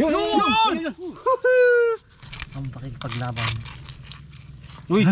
Yun! Ang pakikipaglaban. Uy!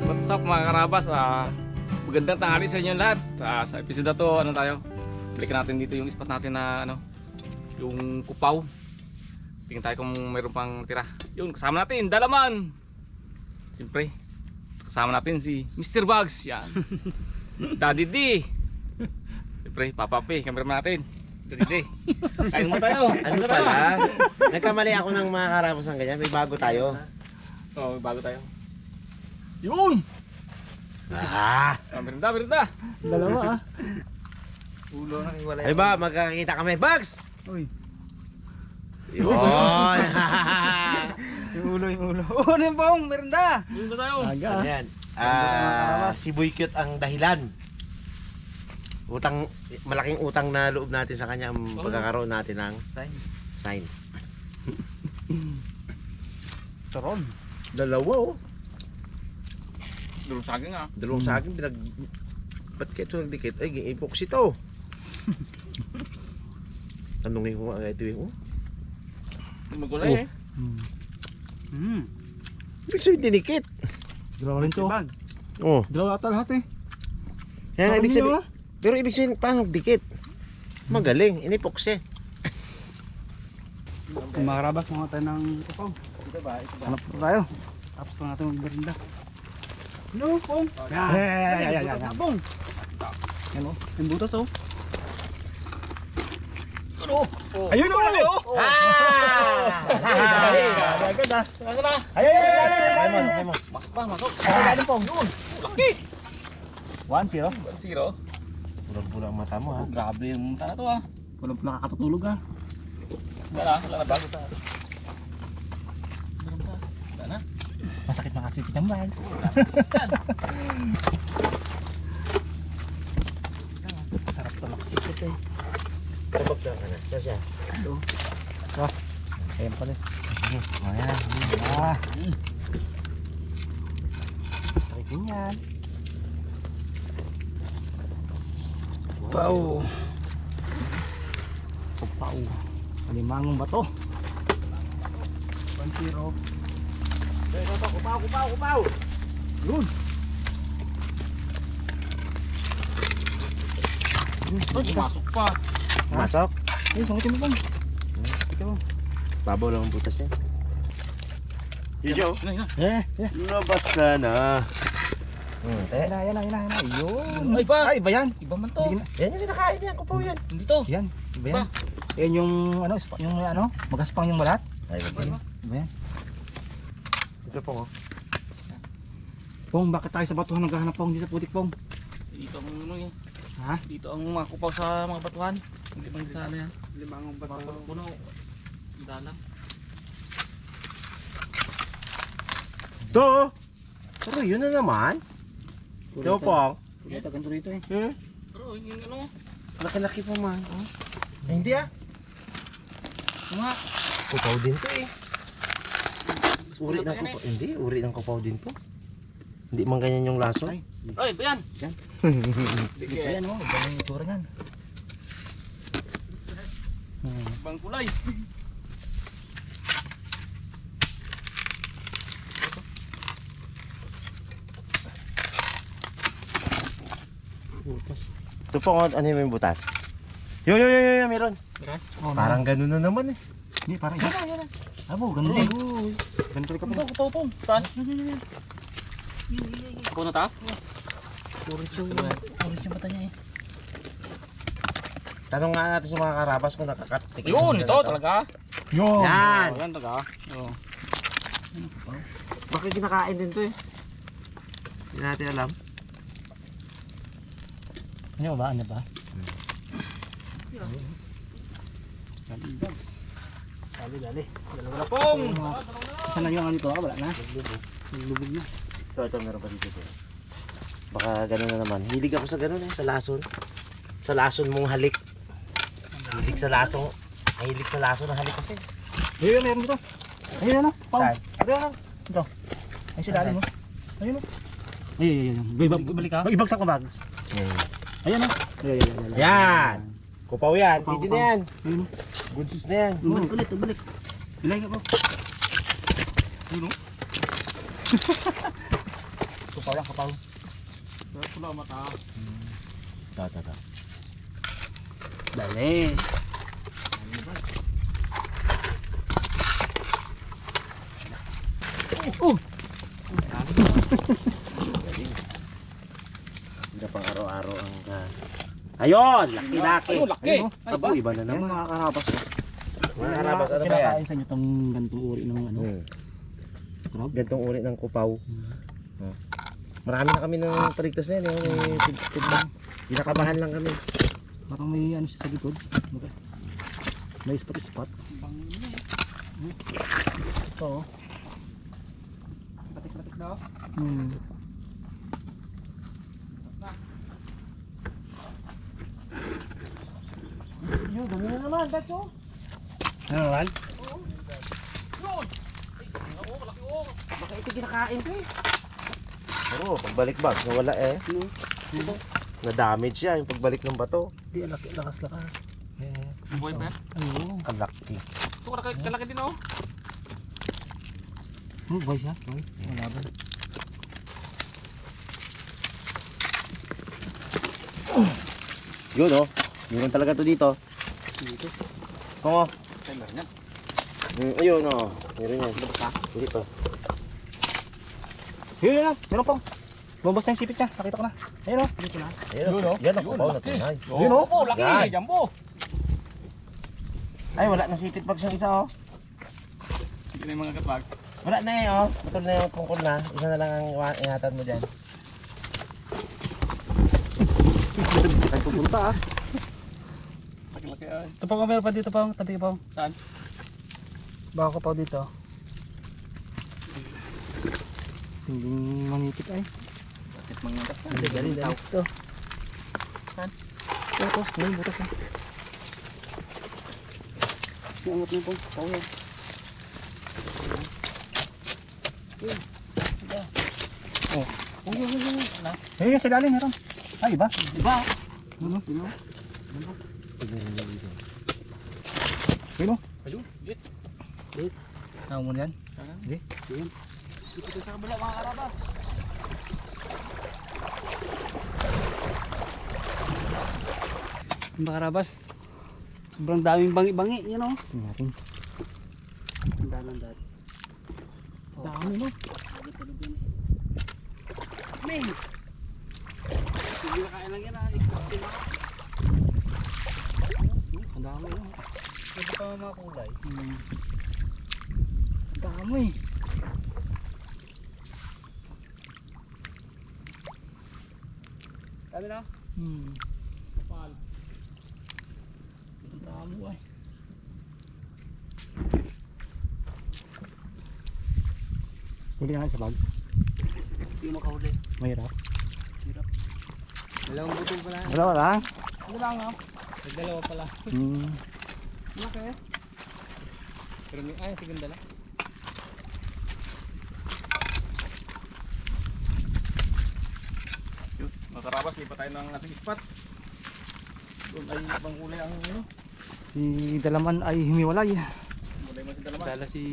What's up mga karabas, magandang tanghali sa inyo lahat. Sa episode na to, ano tayo, balikan natin dito yung spot natin na ano, yung kupaw. Tingnan tayo kung mayroon pang tira. Yun, kasama natin, Dalaman. Siyempre, kasama natin si Mr. Bugs. Yan. Daddy D. Siyempre, Papa P, cameraman natin. Daddy D. Kain mo tayo. Ano pala? Nagkamali ako ng mga karabas ng ganyan. May bago tayo. Oo, bago tayo. Yun! Merinda, merinda. Dalawa Ulo nang iwalay. Ay ba, magkakita kami. Bugs! Uy! Yun! Yung ulo. Ano yung pong? Merinda! Yun ba tayo? Aga. Ayan. Si Boy Cute ang dahilan. Malaking utang na loob natin sa kanya ang pagkakaroon natin ng sign. Taron. Dalawa oh. Dulong saging ah. Dalawang sa akin ba't kayo ito nagdikit? Ay, epoxy to. Tanungin ko nga ito yung Magulay eh. ibig sabihin dinikit. Dalawa rin to. Oh. Dalawa ata lahat eh. Yan ang ibig sabihin. Pero ibig sabihin paano dikit? Magaling, inipoxy. Kung makarabas, mga tayo ng kupaw. Hanap na tayo. Tapos na natin mag-merinda. No, pong. Yan. Pong. Yan o. Yung butas o. Ayun o! Agad ah. Ayun. Masok. Ayun pong. Laki. 1-0. 1-0. Bulag-bulag ang mata mo ha. Grabe yung tala to ah. Walang nakakatutulog ah. Wala na bago ta. Wala na. Masakit na kasi pitambal. Sarap to makasipit eh. Tabag na ka na. Siya. Ayan pala. Ayan. Sakit din yan. Pau. Pau. Alimangong bato. 1-0. Kupaw. Yun. Masok pa. Masok. Ay, sangitin mo bang? Babaw lang ang butas yan. Yo. Labas ka na. Yan na. Yun. Ay ba? Ay, iba yan. Iba man to. Yan yung sinakain yan. Kupaw yan. Hindi to. Yan. Iba yan. Yan yung magaspang yung balat. Ay, Iba yan. ito po. Pong, bakit tayo sa batuhan naghahanap pong dito putik pong? Dito ang ano eh. Ha? Dito ang makupaw sa mga batuhan. Hindi bang sana yan? Limangong Mga puno. Dalang. Ito. Pero yun na naman. Ito po. Ito ganito dito eh. Pero yung ano. Laki-laki pa man. Ay, hindi ah. Mga. Kupaw din to eh. Uri ng kupaw. Hindi, uri ng kupaw din to. Hindi man ganyan yung laso. Ay, ito yan. Ito yan o. Iba yung itsura yan. Ibang kulay. Ito po, ano yung butas? Yo, meron. Oh, Parang ganun na naman eh. Hindi, parang yan. Abo, ganun din. Ganito ka po. Kupaw po. Saan? Ako na ta? Orange yung mata niya eh. Tanong nga natin sa mga karabas kung nakakatikim. Yun, ito talaga. Yun. Yan. Oh, yan talaga. Oh. Bakit kinakain din to eh? Hindi natin alam. Ano ba? Ano ba? Dali. Dalawa na pong. Saan na yung ano ito? Wala na. Lubog na. Ito, meron pa dito. Baka gano'n na naman. Hilig ako sa gano'n eh, sa lason. Sa lason mong halik. Hilig sa lason. Hilig sa lason ng halik kasi. Ayun, meron dito. Ayun na. Pao. Saan? Ayun. Ito. Ay, si dali mo. Ayun o. Ayun. Balik ka. Ibagsak ko bag. Ayun o. Ayun. Yan! Kupaw yan. Pwede na yan. Ayun o. Goods na yan. Balik. Bilay ka po. Ayun o. Kapaw lang, kapaw. Wala mata. Ta. Dali. Hindi pang araw-araw ang Ayun! Laki-laki. Ayun, laki. Ay, aba, iba na Ayun naman. mga karabas. Mga karabas, ano ba yan? Kinakain sa inyo itong ganitong uri ng ano. Crab. Gantong uri ng kupaw. Marami na kami ng tarigtas na yan. Pinakabahan lang kami. Parang may ano siya sa likod. May spot. Ito oh. Batik-batik daw. Yun, dami na naman. That's all. Ano naman? Yun. Ako, malaki oh. Baka ito kinakain ko eh. Oo, pagbalik bag, nawala eh. Na-damage siya yung pagbalik ng bato. Di, lakas. Buhay pa yan? Oo. Ang laki. Ito, kalaki din oh. Boy siya. Boy. Wala ba? Yun oh. Meron talaga to dito. Dito. Oo. Ay, meron yan. Ayun oh. Meron yan. Dito. Yun na. Meron pong. Lumabas na yung sipit niya. Nakita ko na. Ayun o. Dito na. Ayun Yun, oh. oh. Yan ang Yun, kupaw na laki. tunay. Yun, oh. Oh, laki. Yan. Jumbo. Ay, wala na sipit bags yung isa oh. Hindi na yung mga katbag. Wala na eh oh. Putol na yung tungkol na. Isa na lang ang ingatan mo dyan. Ay pupunta ah. Laki-laki ay. Ito pa meron pa dito pa. Tabi pa. Saan? Baka ko pa dito. Hindi manipit ay. Bakit mga katbag? Dali. Ito. Saan? Ito. Ngayon butas na. Iangat na po. Pao yan. Oh. Na? Ayun sa dali meron. Ay iba. Diba? Ano? Ayun o. Ayun, lit. Tama mo yan. Hindi. Ayun. Dito sa kabila mga karabas. Mga karabas. Sobrang daming bangi-bangi. Yan o. Tingnan natin. Ang daming dati. Dami no. May. Sige na kain lang yan ah. Ikastin ako. Ang dami no. Ito pa mga kulay. Ang dami. Dami na. Kapal. Ang dami ay. Huli nga sa bag. Hindi mo makahuli. Mahirap. Dalawang butol pala. Wala lang. Ano lang ha? Nagdalawa pala. Okay. Pero may ay, tiganda lang. Yun, mga karabas, lipat tayo ng ating spot. Doon ay ibang kulay ang ano. Si Dalaman ay humiwalay. Kulay mo si Dalaman. Dala si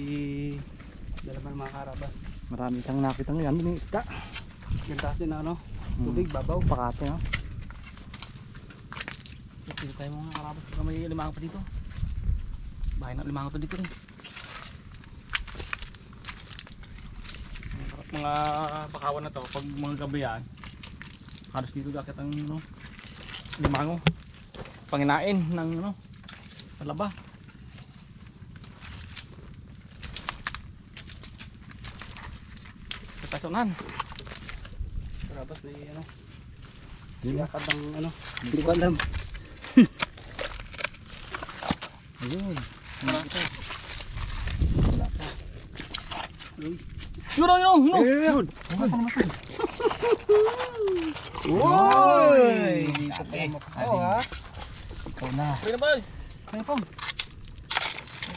Dalaman mga karabas. Marami siyang nakita ngayon. Yung isda. Ganda kasi na ano. Tubig, babaw, pakate no. Dito tayo mga karabas. Baka may limangan pa dito. Bahay na limangan pa dito rin. mga bakawan na to, pag mga gabi yan, halos dito dakit ang limango. Panginain ng palaba. Katasonan. Karabas may Lakad ng hindi ko alam. Ayun. Wala. Wala pa. Yun! Ayun! Masan. Uy! Dito pa makapaw ha. Ikaw na. Pwede na boys! Ano pong?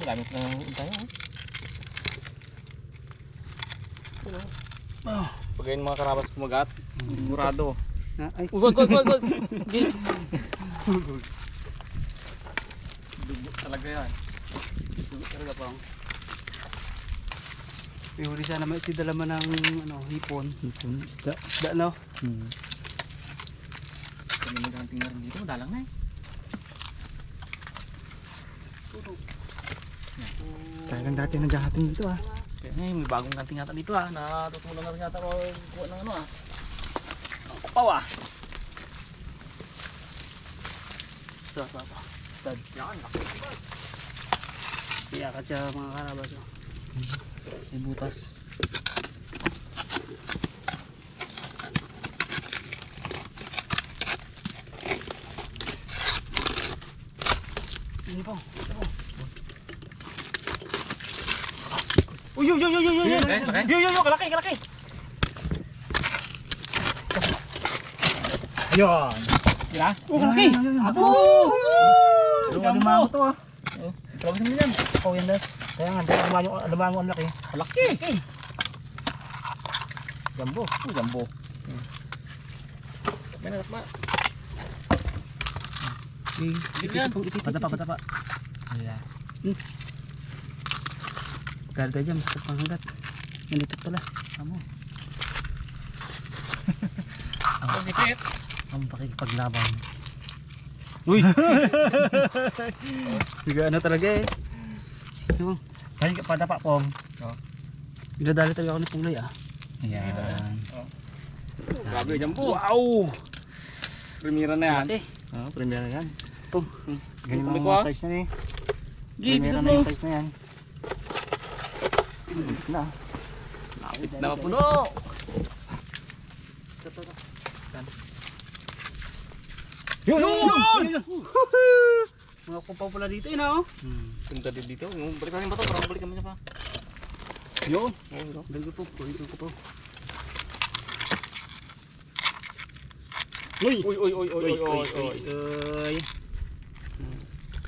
Magamit na tayo. Pag yung mga karabas kumagat, sigurado. Ay. Ugod! Dugo talaga yan. Dugo talaga pang. Pihuli sana may itidala man ng hipon. Isda. Isda no? Kami mag-hunting na rin dito, madalang na eh. Kaya lang dati naghahating dito ah. Kaya nga may bagong hunting yata dito natutulong na rin yata kuha ng kupaw Ito. Tad. Yan, laki. Iyakat siya mga karabas. May butas. Ini po. Uy, kalaki. Ayun. Yan ah. Kalaki. Abo! Lumango to ah. Kalaki naman yan. Oh, yan das. Kaya nga, lumango ang laki. Kalaki. Jambo. Jambo. May natakma. Patapa. Ayan. Karga dyan, masakit pang hanggat. Nandito pala. Amo. Ang sipit. Ang pakikipaglaban. Uy! Biga talaga eh. Yung, kaya ka padapa pong. Pinadali tayo ako ni Punglay ah. Ayan. Grabe, jambo. Wow! Primera na yan. Primera yan. Pong. Ganyan Tuloy ang ko, ah. size na eh. Gigi, Primera pisot na mo. yung size na yan. Na. Lapit na mapuno. Yun! Mga kumpaw pala dito yun ah. Ganda din dito. Balik natin ba ito? Parang balik naman niya pa. Yun. Dali ko po. Kulit ko po. Uy! Uy!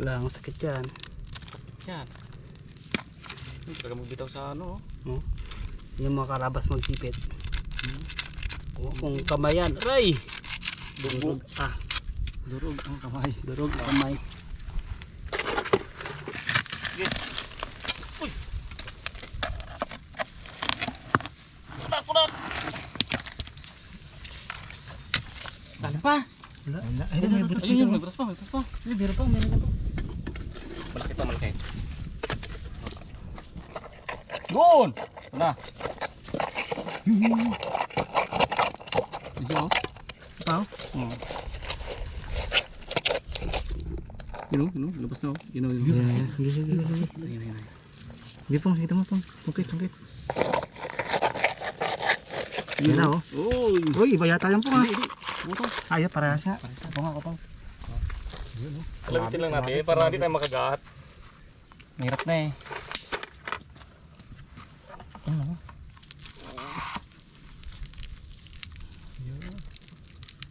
Lang, sakit yan. Yan. Talaga magbitaw sa Yung mga karabas magsipit. Kung kamayan. Aray! Dugo. Durog ang kamay. Durog ang kamay. Uy! Kunak! Dali pa! Wala. Ayun, may butas Ayun, dito. may butas pa. Ay, meron pa. Meron pa. Malaki. Doon! Ito na. Ito oh. Pao? Yun, labas na oh. Yun. Hindi pong, kita mo pong. Tungkit. Yan na oh. Uy, iba yata yan po nga. Ayaw, parehas nga. Ito nga ko pong. Kalamitin lang natin para hindi tayo makagat. Mahirap na eh. Ano?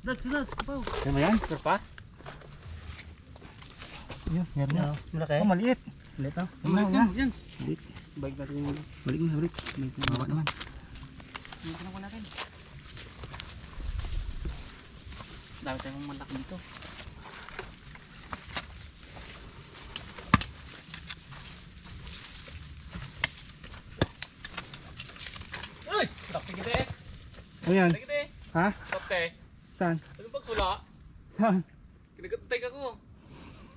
Dads, kapaw. Yan ba yan? Sure pa? Yun, meron na. Malaki? Oh, maliit. Maliit ah. Yan. Balik natin yung balik na. Bawa naman. Tingnan ko natin. Dami tayong malaki dito. Ay! Sakti kita eh. Ano yan? Sakti kita eh. Ha? Sakti. Saan? Ano bang sula? Saan? Kinagatay ako.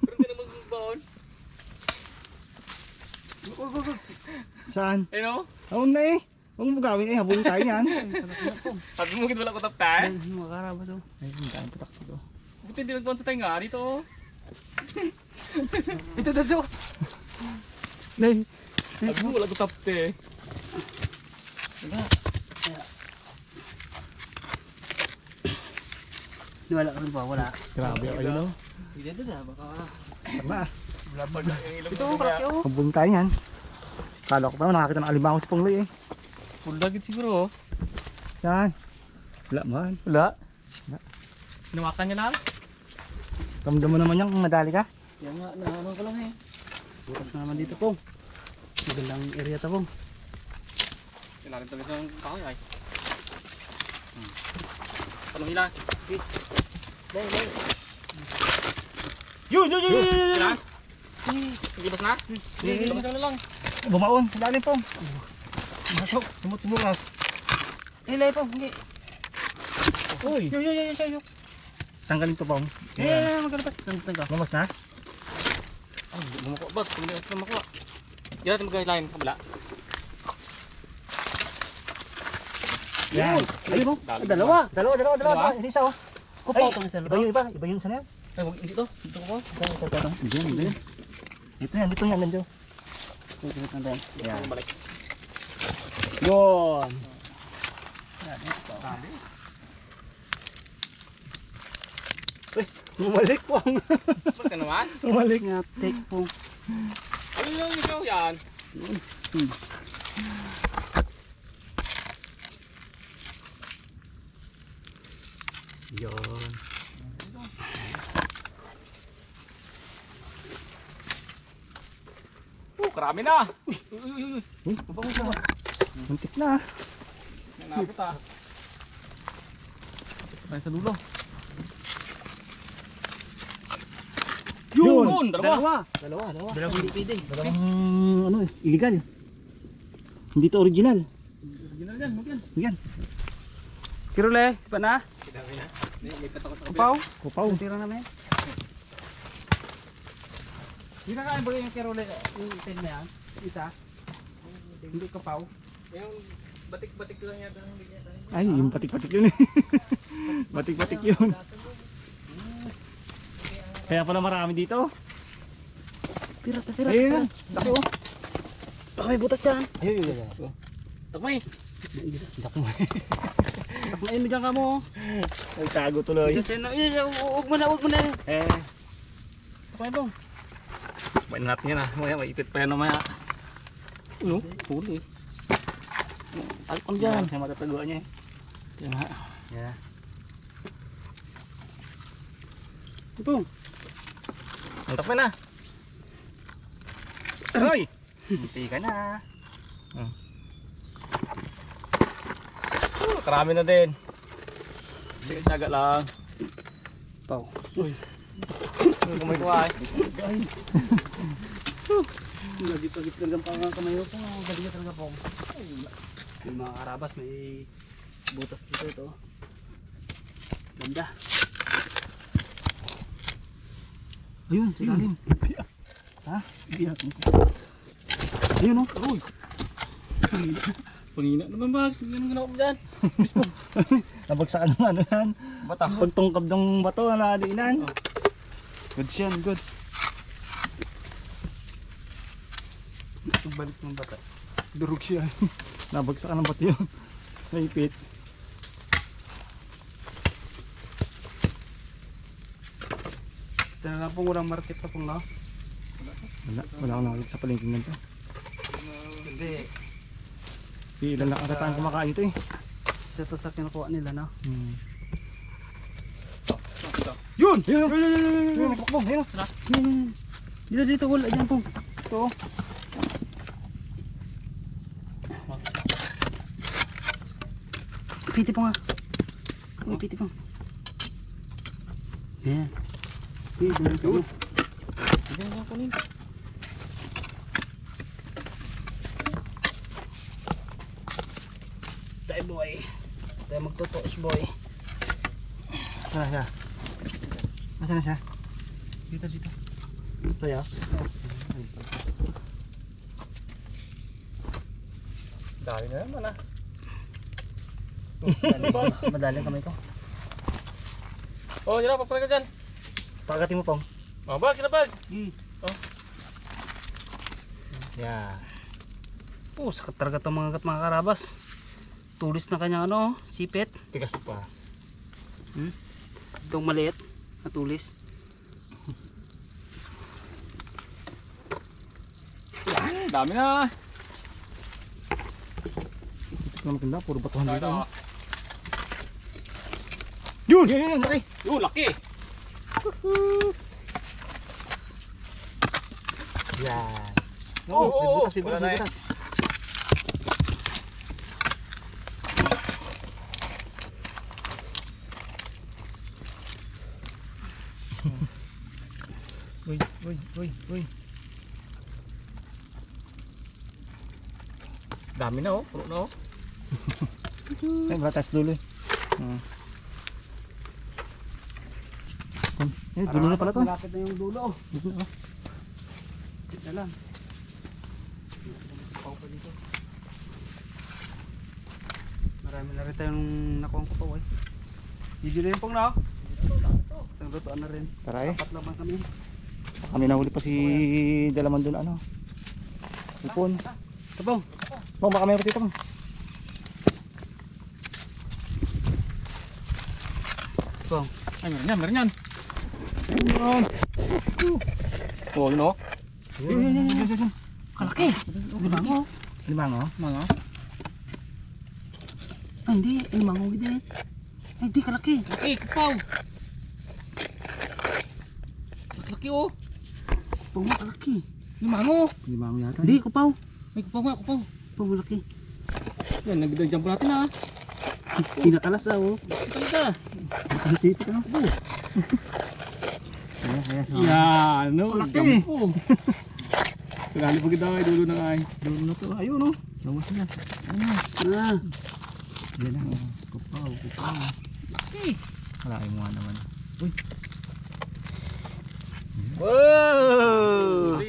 Pero hindi naman baon. Saan? Ayun o. Awang na eh. Huwag mo gawin eh, habulin tayo yan. Sabi mo wala ko tapta eh. Makarabas oh. Ay, hindi tayo patak dito. Buti hindi nagbuwan sa tayo dito oh. Ito, Dadso! Nay! Sabi mo wala ko tapte. Wala ka rin ba? Wala. Grabe, ayun o. Hindi na, baka... Tama. Ito, karakyo. Habulin tayo yan. Kala ko pa nakakita ng alimango si Pongloy eh. Full dagit siguro oh. Yan. Wala man. Wala. Hinawakan niya lang. Ramdam mo naman yan kung madali ka. Yan nga, nahanong ko lang eh. Bukas na naman dito Pong. Magandang area to Pong. Kailangan talaga sa kahoy ay. Tanong nila. Yun! Kailangan? Ilibas na? Ilibas na lang. Bumaon, lalim Pong. Masok, sumut-simuras. Ilay Pong, hindi. Uy! Yo. Tanggalin to Pong. Magkalapat. Tanggal. Lumas na? Ay, bumako ba? Hindi natin makuha. Hindi natin mag-line kabila. Yan. Ayun mo. Dali. Dalawa. Isa oh. Kupaw itong isa. Iba yung iba. Iba yung isa na yan. Ay, wag hindi to. Dito ko. Hindi. Dito yan. Nandiyo. Yan. Balik. Yun. Bumalik Pong. Ba't ka naman? Bumalik nga. Take Pong. Ayun lang ikaw yan. Yun. Karami na. Muntik na. Nanapot ah. Tayo sa dulo. Yun. Dalawa. Dalawang hindi pwede. Dalawang ano eh, illegal. Hindi to original. Original yan. Huwag yan. Yan. Kirule, pa na? May patakot ako. Kupaw. Kupaw. Tira namin. Hindi na kaya ba yung kirule, yung tin na yan? Isa? Hindi kupaw. Yung batik-batik lang yata. Ay, yung patik-patik yun eh. Batik-batik yun. Kaya pala marami dito. Pira. Ayun. Laki oh. Baka may butas dyan. Ayun. Takmay. Takmay mo dyan ka mo. Ay, tago tuloy. Huwag mo na. Takmay mo. Bain natin yan ah. May ipit pa yan namaya. Ano? Huli. Alpon dyan. Siya matataguan niya eh. Yan nga. Yeah. Ito. Ang takmay na. Aray! Hindi ka na. Karami na din. Sige, tsaga lang. Pau. Uy. Kumay ko ay. Lagi-lagi talagang pangakamay ko. Galing talaga po. Yung mga karabas may butas dito ito. Ganda. Ayun, sa ilalim. Ha? Ayun oh. Uy. Pangina naman ba? Sige naman ganawa mo dyan. Nabagsakan ng ano yan. Bata. Pagtungkab ng bato na nakadiinan. Goods yan, goods. Balik ng bata. Durog siya. Nabagsakan ng bato yun. Naipit. Ito na lang pong walang market na pong no? Wala akong nakakita sa palengking nito. Hindi. Ilan lang ata tayong kumakain ito eh. Ito sa kinukuha nila no? Yun! Yun! Yun! Makakbong! Ayun! Dito wala dyan pong. Ito. Piti po nga. Piti po. Yan. Yun! Diyan nga kunin. Tayo boy. Tayo magtutuos boy. Saan na siya? Nasaan na siya? Dito. Ito ya? Dali na naman ah. Madali ang kamay ko. Oh, yun na, papalagay ka dyan. Pagatin mo pong. Oh, bag, sila bag. Oh. Yeah. Oh, sakit talaga itong mga karabas. Tulis na kanyang ano, sipit. Tigas pa. Itong maliit na tulis. Yan, dami na. Ito na maganda, puro batuhan dito. Ano? Yun! Yun! Laki! Yun, laki. Yan. Oo, Bibutas, wala na eh. bibutas. Uy, uy, uy, uy. Dami na oh, puro na oh. Ay, batas dulo eh. Dulo na pala to. Malapit na yung dulo. Dito na. Dito na lang. Pau pa dito. Marami na rin tayong nakuha ko pa, eh. Video na yung pong na. Isang lutoan na rin. Tara eh. 4 laman kami. Kami nahuli pa si Dalaman doon ano. Ipon. Ito pong. Pong, baka may dito pong. Pong. Ay, meron yan, meron yan. Oh, yun oh. Yun. Kalaki. Limango. Limango? Mga. Ay, hindi. Limango din. Ay, hindi kalaki. Laki, kupaw. Laki oh. Pong, kalaki. Limango. Limango yata. Hindi, kupaw. May kupaw nga, kupaw. Pong, malaki. Yan, nagdagdang po natin ah. Pinakalas ah, oh. Talaga. Nakasipit ka na. Yan, no. Laki. Gampo. Tagali pa kita ay dulo na ay. Dulo na to. Ayun, oh. Lawas na. Ah. Yan na, oh. Kupaw, kupaw. Laki. Malaki mo nga naman. Uy. Wow!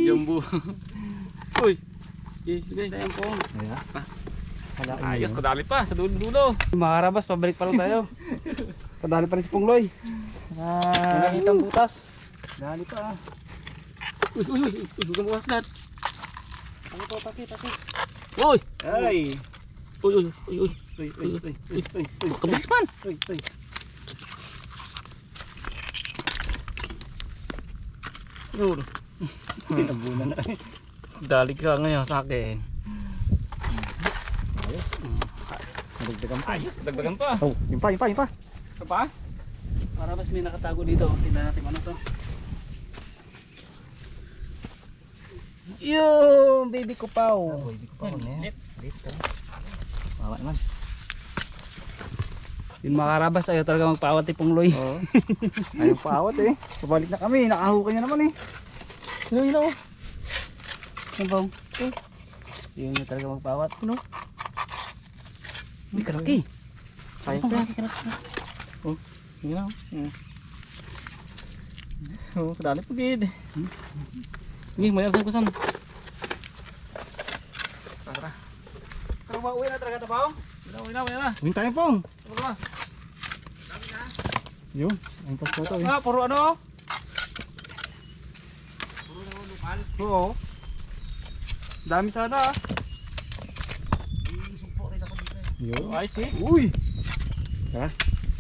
Jumbo. Uy. Sige, Ayan po. ayos, kadali pa sa dulo-dulo. Mga karabas, pabalik pa lang tayo. Kadali pa rin si Pungloy. Nakita ang butas. Dali pa ah. Uy, uy, uy. Dugang bukas lahat. Ano to, taki. Uy! Ay. Uy, uy, uy, uy. Uy. Kabilis man. Uy. Yun. Tinabunan na. Dali ka ngayon sa akin. Dagdagan pa. Ayos, dagdagan pa. Oh, yun pa. Ito pa? Karabas may nakatago dito. Tingnan natin ano to. Yung baby ko pa. Baby ko pa. Lit. Wawa naman. Yung mga karabas ayaw talaga magpaawat ni Pungloy. Oo. Ayaw paawat eh. Pabalik na kami. Nakahukay na naman eh. Yun oh. Yan bang? Yun yung talaga magpaawat. Ano? Uy, kalaki. Sayang pa. Oh, yun oh. Oh, kadali pa gid. Sige, may arsan ko san. Tara. Pero mauwi na talaga ito ba? Uwi na. Uwin tayo pong. Tara. Yun. Ang paskoto eh. Puro ano? Oo. Dami sana ah. Yun. I see. Uy! Ha?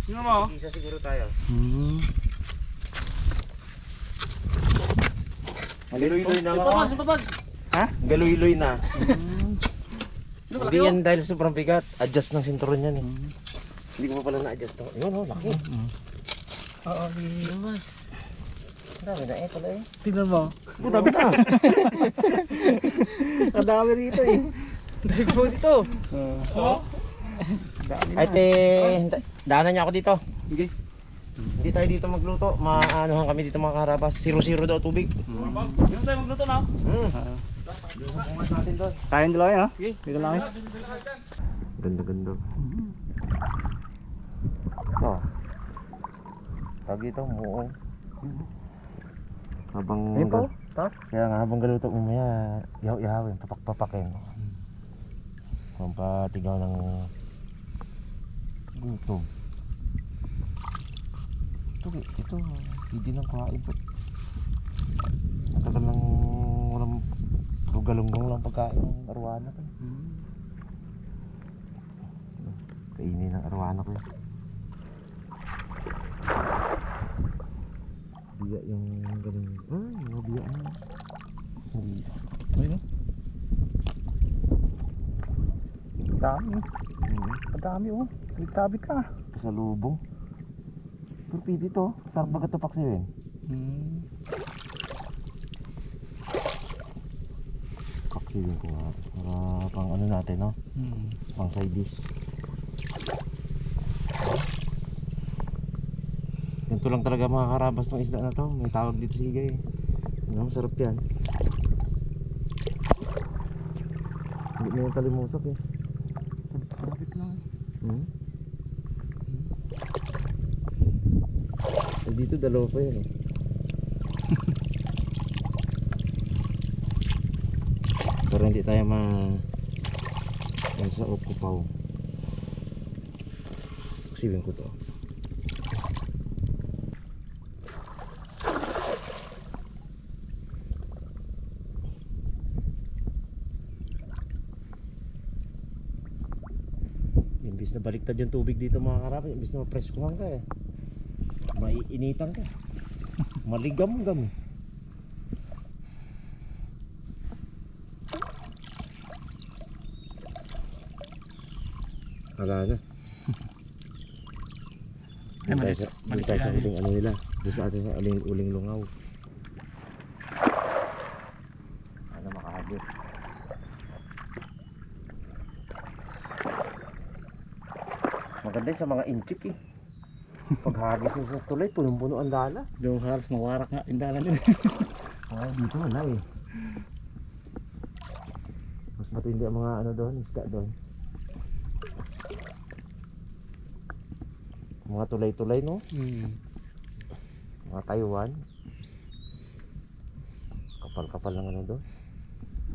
Sino mo? Isa siguro tayo. Galuy-luy na ako. Papag. Ha? Galuy-luy na. Ano Hindi yan dahil sobrang bigat. Adjust ng sinturon yan eh. Hindi ko pa pala na-adjust. Yun oh, laki. Oo, mas. Dami na pala eh. Tingnan mo. Dami na. Kadami rito eh. Dahil po dito. Oo. Dami na. Ay te, daanan niya ako dito. Sige. Hindi tayo dito magluto. Maanuhan kami dito mga karabas. 0-0 daw tubig. Ano tayo magluto na? Bungas natin doon. Kayang dalawa yan ha? Sige. Dito lang eh. Ganda-ganda. Oh. Tawag dito, muong. Habang Ayun po. Tapos? kaya nga habang galuto mo maya, ihaw-ihawin, papak-papakin. pampatigaw ng gutom. Ito, hindi nang kuhain po. Matagal lang walang galunggong lang pagkain ng arwana ko. Kainin ng arwana ko. Biya yung ganun. Ay, mga biya na. Hindi. Ayun, no? Dami. Madami, oh. Sabit-sabit ka. Sa lubong. Pero pwede to. Sarap baga to paksiwin. Paksiwin ko nga. Para pang ano natin, no? Pang side dish. Ganito lang talaga makakarabas ng isda na to. May tawag dito si Igay. Ano, sarap yan. Hindi mo yung kalimusok eh. Sabit lang. Eh, dito dalawa pa yan eh. Pero hindi tayo sa Okupaw. Sibin ko to. Imbis na baliktad yung tubig dito mga karami, imbis na mapreskuhan ka eh, maiinitan ka, maligam-gam. Wala na. Doon tayo sa uling ano nila, doon sa ating uling lungaw. Ano makahagis. Maganda sa mga inchik eh. Paghagis nyo sa tulay, punong-puno ang dala. Doon halos mawarak nga yung dalan din. Dito wala eh. Mas matindi ang mga ano doon, isda doon. Mga tulay-tulay no? Mga Taiwan. Kapal-kapal lang ano doon.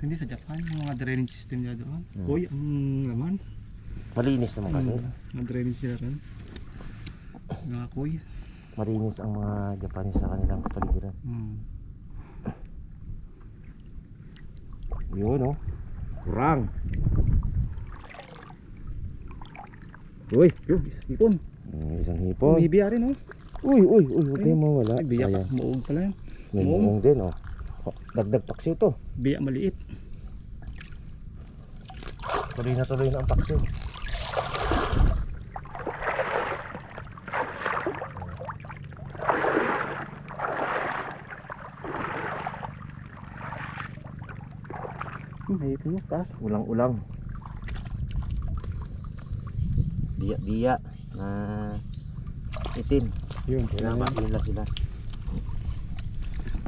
Hindi sa Japan, yung mga drainage system nila doon. Kuy, ang laman. Malinis naman kasi. Mga drainage nila rin. Mga kuy. Malinis ang mga Japanese sa kanilang kapaligiran. Yun no? Kurang. Uy, yun, ipon. Isang hipon. May biya rin, oh. Uy, huwag kayong mawala. Ay, biya Sayang. pa, muog pala yan. May muong din oh. Dagdag paksiw to. Biya maliit. Tuloy na ang paksiw. May ipon mo, taas. Ulang-ulang. Biya na itim. Yun, Pinamakin nila sila.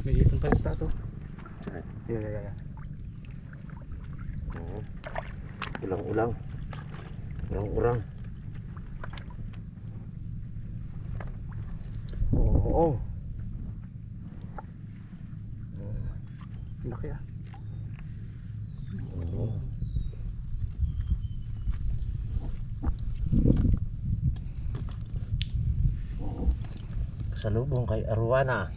may ipon pa sa taas, oh. Yeah. Oo. Ulang-ulang. Urang-urang. Oo. Laki, ah. Oo. Salubong kay Arwana.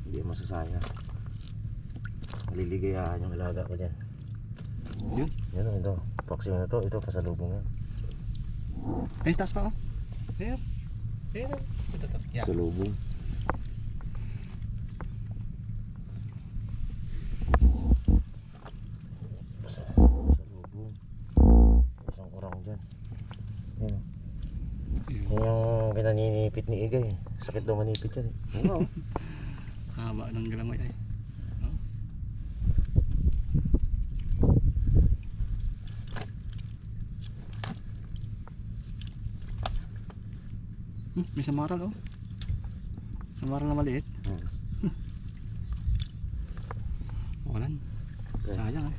Hindi masasayang. Maliligayahan yung alaga ko dyan. Yun. Yan o, ito. Paksiw na to. Ito pasalubong yan. Ay, taas pa, oh. Ayan. Ito. Yeah. Salubong. Salubong. Isang orang dyan. Yan o. Yung pinaninipit ni Igay. Sakit daw manipit yan eh. Oo. Haba ng galamay ay. May samaral, oh. Samaral na maliit. Walan. Sayang, eh.